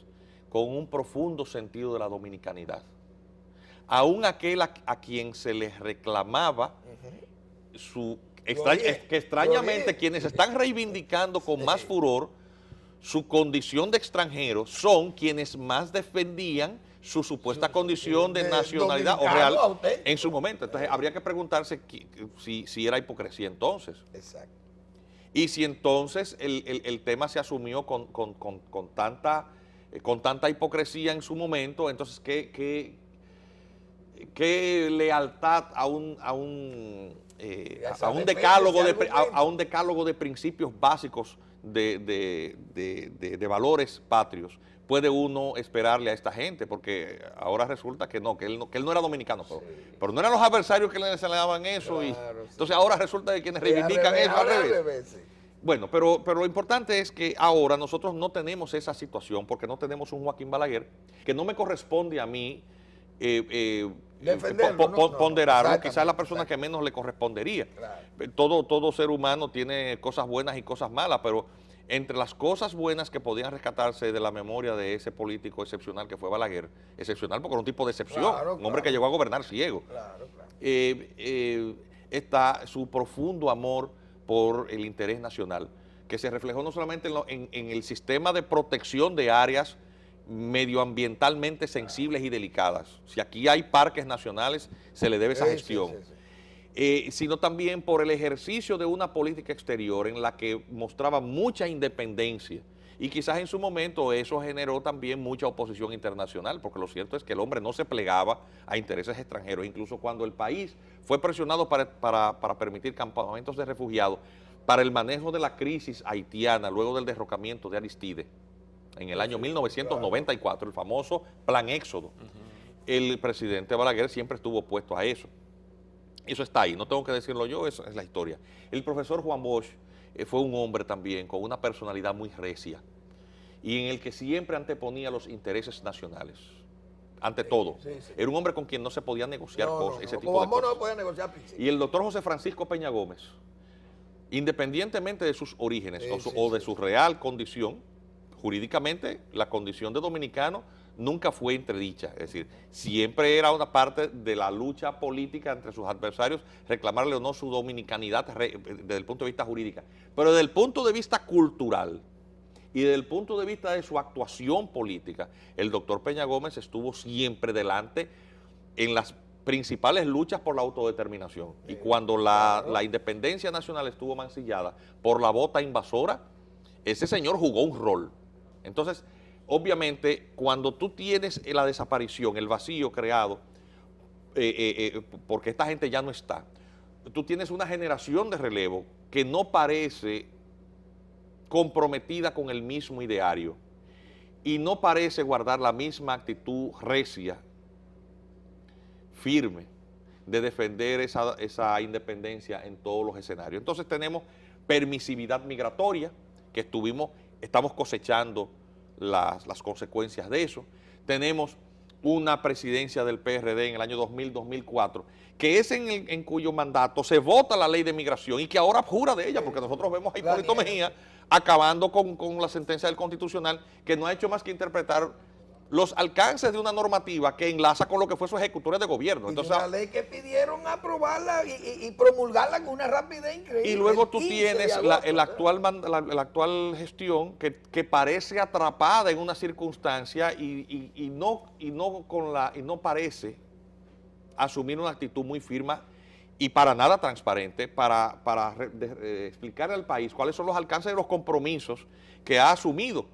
G: con un profundo sentido de la dominicanidad. Aún aquel a quien se les reclamaba que extrañamente quienes están reivindicando con más furor su condición de extranjero son quienes más defendían su supuesta condición de nacionalidad o real
A: auténtico.
G: en su momento. Entonces habría que preguntarse si era hipocresía entonces.
A: Exacto.
G: Y si entonces el tema se asumió con tanta hipocresía en su momento, entonces qué lealtad a un decálogo de principios básicos de valores patrios puede uno esperarle a esta gente, porque ahora resulta que él no era dominicano, pero no eran los adversarios que le señalaban eso,
A: Claro, sí.
G: entonces ahora resulta que quienes reivindican eso al revés.
A: Sí.
G: Bueno, pero lo importante es que ahora nosotros no tenemos esa situación porque no tenemos un Joaquín Balaguer, que no me corresponde a mí
A: Defenderlo,
G: ponderarlo,
A: exactamente,
G: quizás es la persona que menos le correspondería.
A: Claro.
G: Todo ser humano tiene cosas buenas y cosas malas, pero entre las cosas buenas que podían rescatarse de la memoria de ese político excepcional que fue Balaguer, excepcional porque era un tipo de excepción,
A: Claro,
G: un hombre
A: claro.
G: que llegó a gobernar ciego,
A: Claro, claro.
G: está su profundo amor por el interés nacional, que se reflejó no solamente en el sistema de protección de áreas medioambientalmente sensibles y delicadas. Si aquí hay parques nacionales, se le debe esa
A: Sí,
G: gestión.
A: sí, sí.
G: Sino también por el ejercicio de una política exterior en la que mostraba mucha independencia y quizás en su momento eso generó también mucha oposición internacional, porque lo cierto es que el hombre no se plegaba a intereses extranjeros, incluso cuando el país fue presionado para permitir campamentos de refugiados para el manejo de la crisis haitiana luego del derrocamiento de Aristide en el año 1994, el famoso Plan Éxodo. El presidente Balaguer siempre estuvo opuesto a eso. Eso está ahí, no tengo que decirlo yo, eso es la historia. El profesor Juan Bosch fue un hombre también con una personalidad muy recia y en el que siempre anteponía los intereses nacionales, ante todo.
A: Sí, sí.
G: Era un hombre con quien no se podía negociar cosas, ese tipo
A: Con
G: de
A: Juan Bosch
G: cosas.
A: no podía negociar al principio.
G: Y el doctor José Francisco Peña Gómez, independientemente de sus orígenes o de su real condición, jurídicamente la condición de dominicano nunca fue entredicha, es decir, siempre era una parte de la lucha política entre sus adversarios, reclamarle o no su dominicanidad desde el punto de vista jurídico, pero desde el punto de vista cultural, Y desde el punto de vista de su actuación política, el doctor Peña Gómez estuvo siempre delante en las principales luchas por la autodeterminación. Y cuando la independencia nacional estuvo mancillada por la bota invasora, ese señor jugó un rol. Entonces, obviamente, cuando tú tienes la desaparición, el vacío creado, porque esta gente ya no está, tú tienes una generación de relevo que no parece comprometida con el mismo ideario y no parece guardar la misma actitud recia, firme, de defender esa independencia en todos los escenarios. Entonces tenemos permisividad migratoria, que estamos cosechando las consecuencias de eso. Tenemos una presidencia del PRD en el año 2000-2004, que es en cuyo mandato se vota la ley de migración y que ahora jura de ella, porque nosotros vemos a Hipólito Mejía acabando con la sentencia del Constitucional, que no ha hecho más que interpretar los alcances de una normativa que enlaza con lo que fue su ejecutoria de gobierno. Entonces,
A: una ley que pidieron aprobarla y promulgarla con una rapidez increíble.
G: Y luego tú tienes la actual gestión que parece atrapada en una circunstancia y no parece asumir una actitud muy firme y para nada transparente para explicarle al país cuáles son los alcances de los compromisos que ha asumido.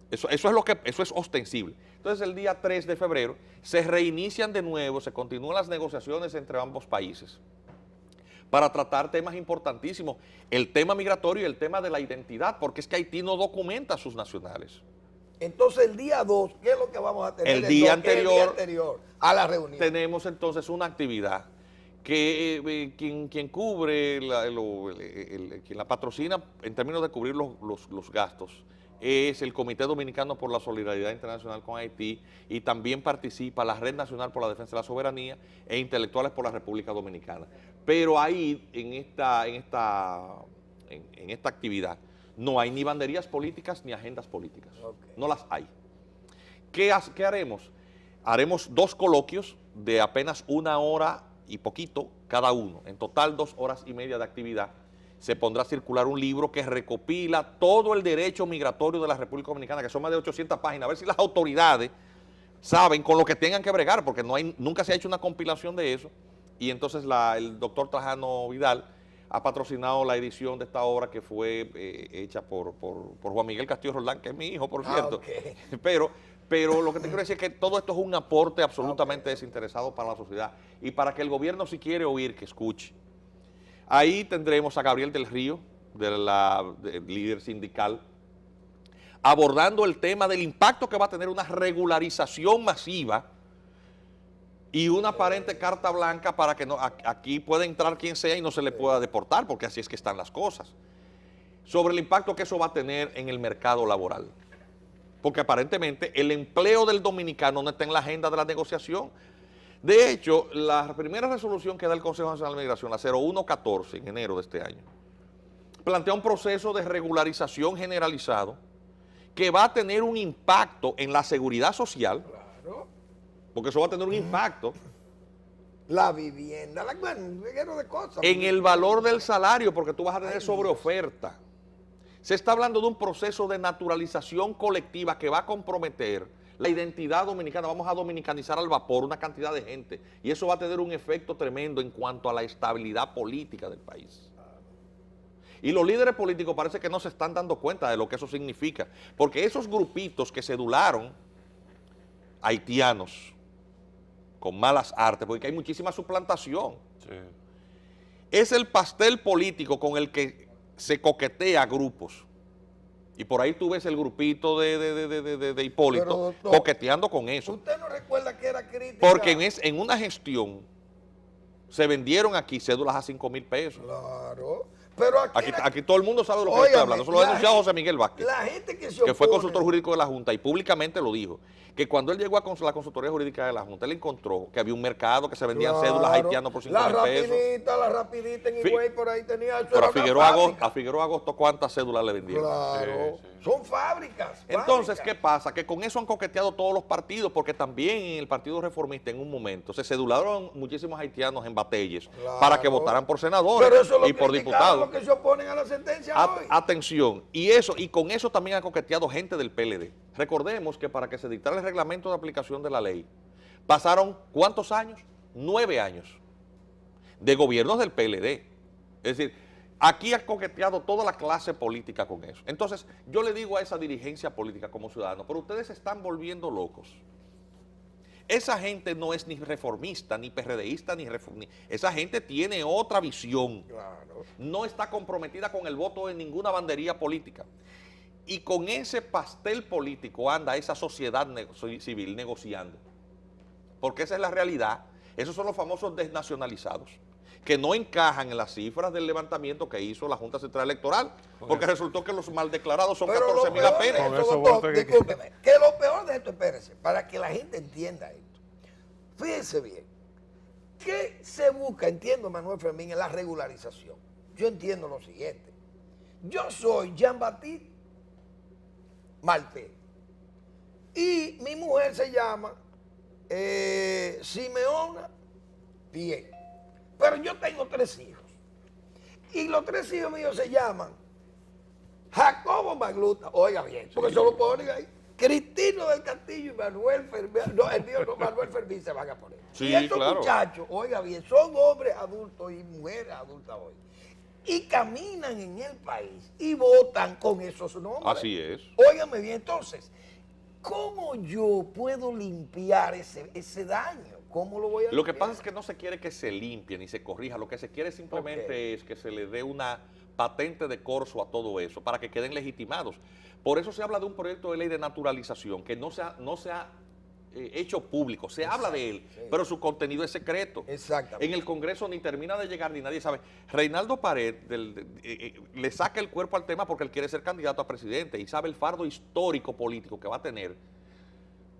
G: Eso es ostensible. Entonces el día 3 de febrero se reinician de nuevo, se continúan las negociaciones entre ambos países para tratar temas importantísimos, el tema migratorio y el tema de la identidad, porque es que Haití no documenta a sus nacionales.
A: Entonces el día 2, ¿qué es lo que vamos a tener?
G: El día anterior
A: a la reunión.
G: Tenemos entonces una actividad que quien cubre, quien la patrocina en términos de cubrir los gastos, es el Comité Dominicano por la Solidaridad Internacional con Haití, y también participa la Red Nacional por la Defensa de la Soberanía e Intelectuales por la República Dominicana. Pero ahí, en esta actividad, no hay ni banderías políticas ni agendas políticas. Okay. No las hay. ¿Qué haremos? Haremos 2 coloquios de apenas 1 hora y poquito cada uno. En total 2 horas y media de actividad. Se pondrá a circular un libro que recopila todo el derecho migratorio de la República Dominicana, que son más de 800 páginas, a ver si las autoridades saben con lo que tengan que bregar, porque nunca se ha hecho una compilación de eso, y entonces el doctor Trajano Vidal ha patrocinado la edición de esta obra que fue hecha por Juan Miguel Castillo Roldán, que es mi hijo, por cierto. Okay. Pero lo que te quiero decir es que todo esto es un aporte absolutamente desinteresado para la sociedad, y para que el gobierno, si quiere oír, que escuche. Ahí tendremos a Gabriel del Río, del líder sindical, abordando el tema del impacto que va a tener una regularización masiva y una aparente carta blanca para que aquí pueda entrar quien sea y no se le pueda deportar, porque así es que están las cosas. Sobre el impacto que eso va a tener en el mercado laboral. Porque aparentemente el empleo del dominicano no está en la agenda de la negociación. De hecho, la primera resolución que da el Consejo Nacional de Migración, la 0114, en enero de este año, plantea un proceso de regularización generalizado que va a tener un impacto en la seguridad social, claro, porque eso va a tener un impacto.
A: La vivienda, un reguero de cosas.
G: En el valor del salario, porque tú vas a tener sobreoferta. Se está hablando de un proceso de naturalización colectiva que va a comprometer la identidad dominicana. Vamos a dominicanizar al vapor una cantidad de gente, y eso va a tener un efecto tremendo en cuanto a la estabilidad política del país. Y los líderes políticos parece que no se están dando cuenta de lo que eso significa, porque esos grupitos que cedularon haitianos con malas artes, porque hay muchísima suplantación, sí, es el pastel político con el que se coquetea a grupos. Y por ahí tú ves el grupito de Hipólito coqueteando con eso.
A: ¿Usted no recuerda que era crítica?
G: Porque en una gestión se vendieron aquí cédulas a 5,000 pesos.
A: Claro. Pero
G: aquí todo el mundo sabe de lo que estoy hablando. Eso lo ha denunciado José Miguel Vázquez,
A: la gente que
G: fue consultor jurídico de la Junta, y públicamente lo dijo, que cuando él llegó a la consultoría jurídica de la Junta, él encontró que había un mercado que se vendían cédulas haitianas por 5,000 pesos.
A: La rapidita en Higüey por ahí tenía.
G: Pero a Figueroa Agosto, ¿cuántas cédulas le vendieron?
A: Claro.
G: Sí.
A: son fábricas.
G: Entonces,
A: fábricas.
G: ¿qué pasa? Que con eso han coqueteado todos los partidos, porque también en el Partido Reformista en un momento se cedularon muchísimos haitianos en Batelles
A: Claro.
G: para que votaran por senadores
A: Pero eso lo
G: y por
A: criticaron
G: diputados.
A: los que se oponen a la sentencia hoy.
G: Atención, y con eso también ha coqueteado gente del PLD. Recordemos que para que se dictara el reglamento de aplicación de la ley, pasaron ¿cuántos años? 9 años de gobiernos del PLD. Es decir, aquí ha coqueteado toda la clase política con eso. Entonces, yo le digo a esa dirigencia política como ciudadano, pero ustedes se están volviendo locos. Esa gente no es ni reformista, ni PRDista, esa gente tiene otra visión.
A: Claro.
G: No está comprometida con el voto en ninguna bandería política. Y con ese pastel político anda esa sociedad civil negociando. Porque esa es la realidad. Esos son los famosos desnacionalizados, que no encajan en las cifras del levantamiento que hizo la Junta Central Electoral, porque resultó que los mal declarados son
A: Pero
G: 14.000
A: lo
G: apenas.
A: peor de
B: Con
A: esto,
B: esos
A: doctor,
B: votos que-
A: discúlpeme, que lo peor de esto, espérese, para que la gente entienda esto. Fíjense bien, ¿qué se busca, entiendo Manuel Fermín, en la regularización? Yo entiendo lo siguiente. Yo soy Jean-Baptiste Malté y mi mujer se llama Simeona Pie. Pero yo tengo 3 hijos. Y los 3 hijos míos se llaman Jacobo Magluta, oiga bien, porque se lo ponen ahí. Cristino del Castillo y Manuel Fermín, no, el mío no, Manuel Fermín se van a poner.
G: Sí,
A: y estos
G: claro.
A: muchachos, oiga bien, son hombres adultos y mujeres adultas hoy. Y caminan en el país y votan con esos nombres.
G: Así es.
A: Óigame bien, entonces, ¿cómo yo puedo limpiar ese daño? ¿Cómo lo voy a limpiar?
G: Lo que pasa es que no se quiere que se limpie ni se corrija, lo que se quiere simplemente es que se le dé una patente de corso a todo eso para que queden legitimados. Por eso se habla de un proyecto de ley de naturalización que no se ha hecho público, se habla de él,
A: sí.
G: pero su contenido es secreto.
A: Exactamente.
G: En el Congreso ni termina de llegar ni nadie sabe. Reinaldo Pared le saca el cuerpo al tema porque él quiere ser candidato a presidente y sabe el fardo histórico político que va a tener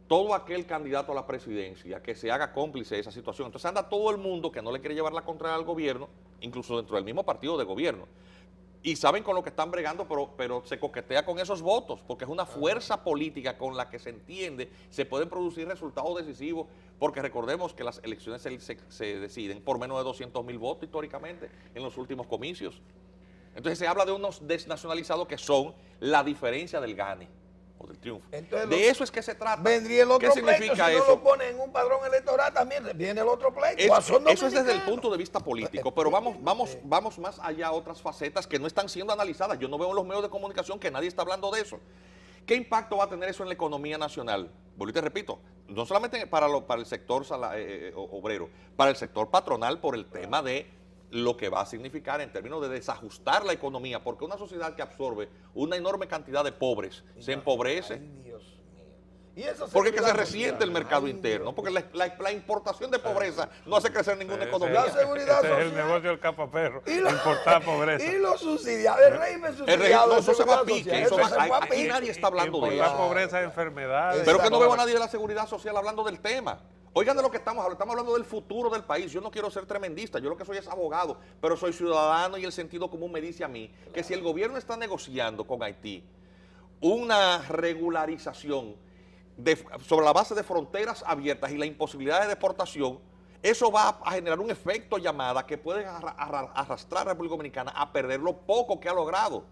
G: todo aquel candidato a la presidencia que se haga cómplice de esa situación. Entonces anda todo el mundo que no le quiere llevar la contraria al gobierno, incluso dentro del mismo partido de gobierno. Y saben con lo que están bregando, pero se coquetea con esos votos, porque es una fuerza política con la que se entiende, se pueden producir resultados decisivos, porque recordemos que las elecciones se deciden por menos de 200.000 votos históricamente en los últimos comicios. Entonces se habla de unos desnacionalizados que son la diferencia del gane o del triunfo.
A: Entonces,
G: de eso es que se trata.
A: Vendría el otro
G: ¿Qué significa
A: pleito, si
G: eso?
A: no lo ponen en un padrón electoral, también viene el otro pleito.
G: Eso es desde el
A: dominicanos.
G: punto de vista político, pero vamos más allá a otras facetas que no están siendo analizadas. Yo no veo en los medios de comunicación que nadie está hablando de eso. ¿Qué impacto va a tener eso en la economía nacional? Bueno, y te repito, no solamente para el sector obrero, para el sector patronal por el tema de lo que va a significar en términos de desajustar la economía, porque una sociedad que absorbe una enorme cantidad de pobres se empobrece.
A: Ay, Dios mío. ¿Y esa
G: Porque es que se
A: seguridad
G: resiente
A: social?
G: el mercado
A: Ay,
G: interno,
A: Dios
G: porque la importación de pobreza no hace crecer ninguna
B: Ese
G: economía.
A: La seguridad
B: ese es el
A: social.
B: negocio del capaperro,
A: Y lo-
B: importar pobreza.
A: Y los subsidiados, el régimen
G: El
A: subsidiado.
G: régimen, no,
A: de
G: eso se va a
A: seguridad
G: pique,
A: social,
G: eso
A: se
G: va-
A: fue a
G: aquí
A: pique.
G: nadie está hablando de
B: Importar
G: eso.
B: pobreza, enfermedades.
G: Pero que no veo a
B: todo.
G: nadie de la seguridad social hablando del tema. Oigan de lo que estamos hablando del futuro del país. Yo no quiero ser tremendista, yo lo que soy es abogado, pero soy ciudadano y el sentido común me dice a mí que si el gobierno está negociando con Haití una regularización sobre la base de fronteras abiertas y la imposibilidad de deportación, eso va a generar un efecto llamada que puede arrastrar a la República Dominicana a perder lo poco que ha logrado.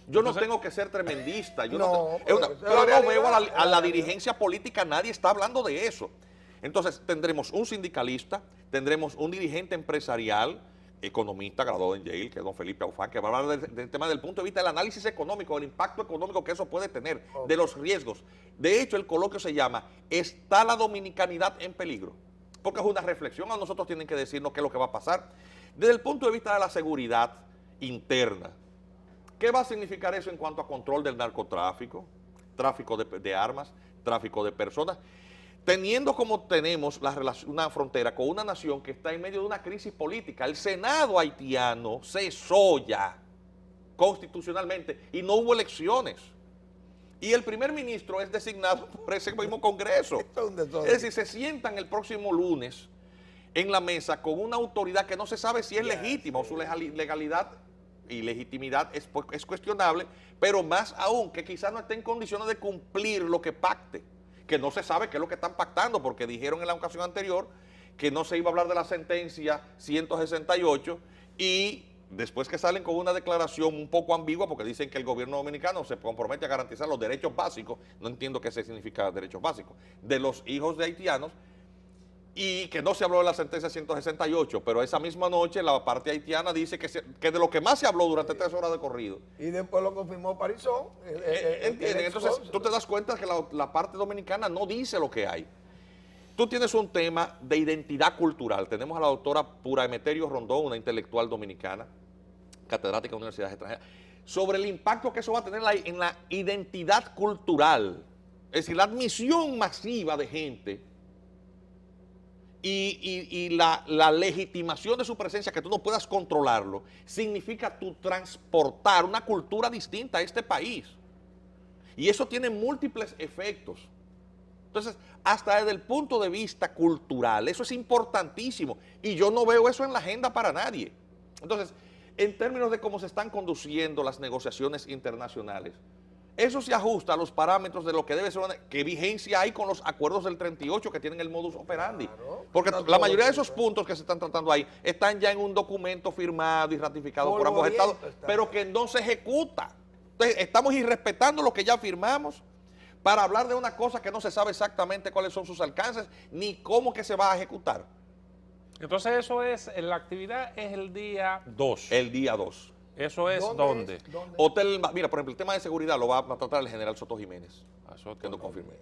G: Yo no tengo que ser tremendista, yo
A: No,
G: pero
A: pero esa es
G: yo
A: la
G: no
A: realidad,
G: veo a
A: es la
G: la
A: realidad.
G: dirigencia política, nadie está hablando de eso. Entonces tendremos un sindicalista, tendremos un dirigente empresarial, economista graduado en Yale, que es don Felipe Aufán, que va a hablar del tema del punto de vista del análisis económico, del impacto económico que eso puede tener, de los riesgos. De hecho, el coloquio se llama ¿Está la dominicanidad en peligro? Porque es una reflexión, a nosotros tienen que decirnos qué es lo que va a pasar. Desde el punto de vista de la seguridad interna, ¿qué va a significar eso en cuanto a control del narcotráfico, tráfico de armas, tráfico de personas? Teniendo como tenemos una frontera con una nación que está en medio de una crisis política. El Senado haitiano cesó ya constitucionalmente y no hubo elecciones. Y el primer ministro es designado por ese mismo Congreso.
A: Esto es un desorden.
G: Es decir, se sientan el próximo lunes en la mesa con una autoridad que no se sabe si es legítima o su legalidad ilegitimidad es cuestionable, pero más aún que quizás no esté en condiciones de cumplir lo que pacte, que no se sabe qué es lo que están pactando, porque dijeron en la ocasión anterior que no se iba a hablar de la sentencia 168 y después que salen con una declaración un poco ambigua, porque dicen que el gobierno dominicano se compromete a garantizar los derechos básicos, no entiendo qué significa derechos básicos, de los hijos de haitianos, y que no se habló de la sentencia 168, pero esa misma noche la parte haitiana dice que de lo que más se habló durante 3 horas de corrido.
A: Y después lo confirmó Parizón.
G: ¿Entienden? Entonces tú te das cuenta que la parte dominicana no dice lo que hay. Tú tienes un tema de identidad cultural. Tenemos a la doctora Pura Emeterio Rondón, una intelectual dominicana, catedrática de universidades extranjeras, sobre el impacto que eso va a tener en la identidad cultural. Es decir, la admisión masiva de gente y la legitimación de su presencia, que tú no puedas controlarlo, significa tú transportar una cultura distinta a este país. Y eso tiene múltiples efectos. Entonces, hasta desde el punto de vista cultural, eso es importantísimo. Y yo no veo eso en la agenda para nadie. Entonces, en términos de cómo se están conduciendo las negociaciones internacionales, eso se ajusta a los parámetros de lo que debe ser, qué vigencia hay con los acuerdos del 38 que tienen el modus operandi.
A: Claro,
G: porque la mayoría de esos puntos que se están tratando ahí están ya en un documento firmado y ratificado por ambos estados, pero que no se ejecuta. Entonces, estamos irrespetando lo que ya firmamos para hablar de una cosa que no se sabe exactamente cuáles son sus alcances ni cómo que se va a ejecutar.
B: Entonces eso es, la actividad es el día 2.
G: El día 2.
B: ¿Eso es dónde?
G: Hotel, mira, por ejemplo, el tema de seguridad lo va a tratar el general Soto Jiménez, que no confirmé.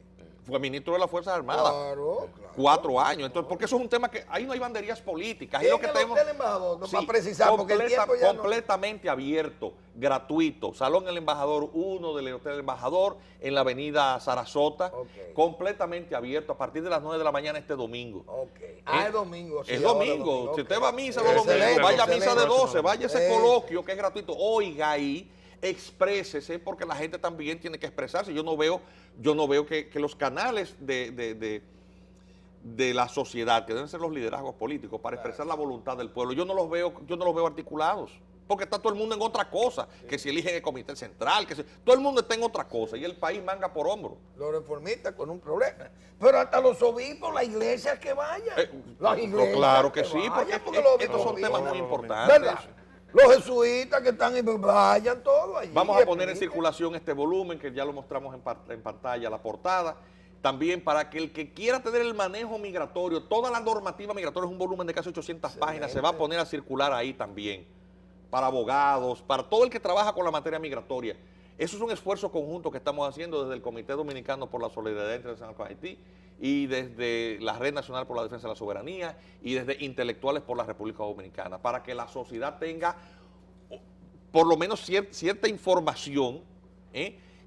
G: Fue ministro de las Fuerzas Armadas.
A: Claro.
G: 4 años. Entonces, porque eso es un tema que ahí no hay banderías políticas. Ahí lo que tenemos,
A: el embajador, no
G: sí,
A: va a precisar, porque el tiempo ya
G: completamente abierto, gratuito. Salón El Embajador 1 del Hotel Embajador en la avenida Sarasota. Completamente abierto a partir de las 9 de la mañana este domingo.
A: Es domingo.
G: Sí, es domingo. Si usted va a misa los domingos, vaya a misa de 12, vaya a ese coloquio que es gratuito. Oiga ahí, exprésese, porque la gente también tiene que expresarse. Yo no veo que los canales de la sociedad, que deben ser los liderazgos políticos, para expresar la voluntad del pueblo, yo no los veo articulados. Porque está todo el mundo en otra cosa, que si eligen el comité central, todo el mundo está en otra cosa y el país manga por hombro.
A: Los reformistas con un problema. Pero hasta los obispos, la iglesia que vayan. Las iglesias
G: claro que sí,
A: vayan,
G: porque estos son temas muy importantes.
A: ¿Verdad? Los jesuitas que están ahí, vayan todos allí.
G: Vamos a poner en circulación este volumen, que ya lo mostramos en pantalla, la portada. También para que el que quiera tener el manejo migratorio, toda la normativa migratoria, es un volumen de casi 800 páginas, se va a poner a circular ahí también. Para abogados, para todo el que trabaja con la materia migratoria. Eso es un esfuerzo conjunto que estamos haciendo desde el Comité Dominicano por la Solidaridad Internacional con Haití y desde la Red Nacional por la Defensa de la Soberanía y desde Intelectuales por la República Dominicana, para que la sociedad tenga por lo menos cierta información,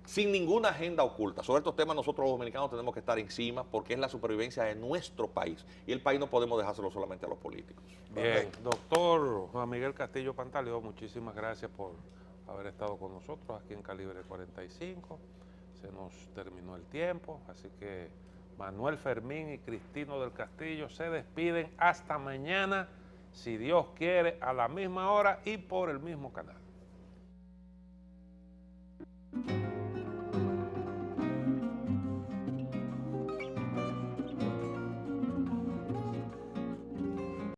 G: sin ninguna agenda oculta. Sobre estos temas nosotros los dominicanos tenemos que estar encima porque es la supervivencia de nuestro país y el país no podemos dejárselo solamente a los políticos.
B: Bien, doctor Juan Miguel Castillo Pantaleón, muchísimas gracias por haber estado con nosotros aquí en Calibre 45. Se nos terminó el tiempo, así que Manuel Fermín y Cristino del Castillo se despiden hasta mañana, si Dios quiere, a la misma hora y por el mismo canal.